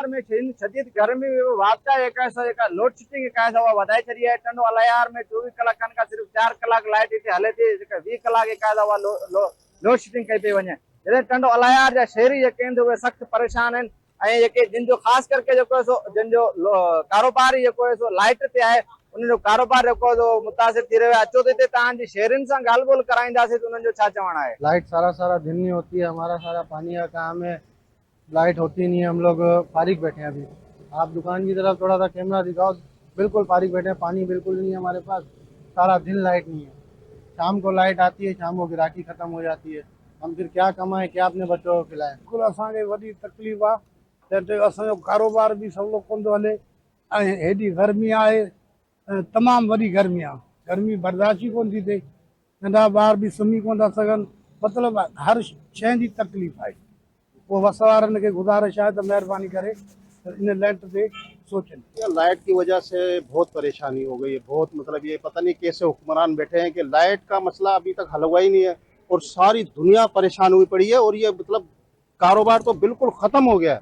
अलायार में शदीद गर्मी वापता लोड शेडिंग वधाए छॾी आहे। टंडो अलायार में 24 कलाकनि खां सिर्फ़ 4 कलाक लाइट हिते हले थी, 20 कलाक लोड शेडिंग कई पई वञे। जॾहिं टंडो अलायार जा शहरी जेके आहिनि उहे सख़्त परेशान आहिनि ऐं जेके जिन जो ख़ासि करके जिन जो कारोबार सो लाइट ते आहे, उन्हनि जो कारोबार मुतासिर थी रहियो आहे। अचो त हिते तव्हांजी शहरियुनि सां ॻाल्हि ॿोल कराईंदासीं त उन्हनि जो छा चवणु आहे। लाइट सारा सारा दिन नहीं होती है, हमारा सारा पानी का काम है, लाइट होती नहीं है, हम लोग फारिग बैठे हैं। अभी आप दुकान की तरफ थोड़ा सा कैमरा दिखाओ, बिल्कुल फारिग बैठे हैं, पानी बिल्कुल नहीं है हमारे पास, सारा दिन लाइट नहीं है। शाम को लाइट आती है, शाम को गिराकी खत्म हो जाती है, हम फिर क्या कमाएं, क्या अपने बच्चों को खिलाएं। बिल्कुल असांखे वॾी तकलीफ़ आहे, असांजो कारोबार भी सवलो कोन थो हले ऐं हेॾी गर्मी आहे, तमामु वॾी गर्मी आहे, गर्मी बर्दाश्त ई कोन थी थिए, नंढा ॿार भी सुम्ही कोन था सघनि, मतिलबु हर शइ जी तकलीफ़ आहे। वो बस वारनि खे गुज़ारिश आहे त महिरबानी करे इन लाइट पे सोचें। लाइट की वजह से बहुत परेशानी हो गई है, बहुत मतलब ये पता नहीं कैसे हुक्मरान बैठे हैं कि लाइट का मसला अभी तक हल हुआ ही नहीं है और सारी दुनिया परेशान हुई पड़ी है। और ये मतलब कारोबार तो बिल्कुल खत्म हो गया है।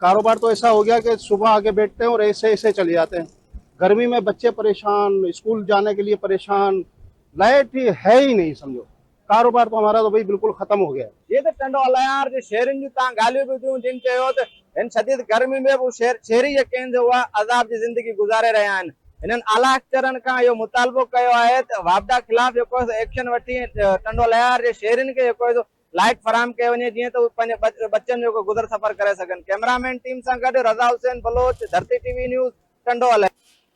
कारोबार तो ऐसा हो गया कि सुबह आके बैठते हैं और ऐसे ऐसे चले जाते हैं। गर्मी में बच्चे परेशान, स्कूल जाने के लिए परेशान, लाइट ही है ही नहीं, समझो कारोबार तो हमारा तो भाई बिल्कुल खत्म हो गया है। ये तो टंडो अलायार जे शहरनि जूं तव्हां ॻाल्हियूं बि ॿुधियूं, जिन चयो त हिन शदीद गर्मी में बि शहरी जेके आहिनि उहा अज़ाब जी ज़िंदगी गुज़ारे रहिया आहिनि। हिननि आला अफ़सरनि खां इहो मुतालबो कयो आहे त वापदा ख़िलाफ़ एक्शन वठी टंडो अलायार जे शहरियुनि खे लाइट फराहम कयो वञे, जीअं त उहे पंहिंजे बच्चनि जो गुज़र सफ़र करे सघनि। कैमरामैन टीम सां गॾु रज़ा हुसैन बलोच, धरती टीवी न्यूज़, टंडो अलायार।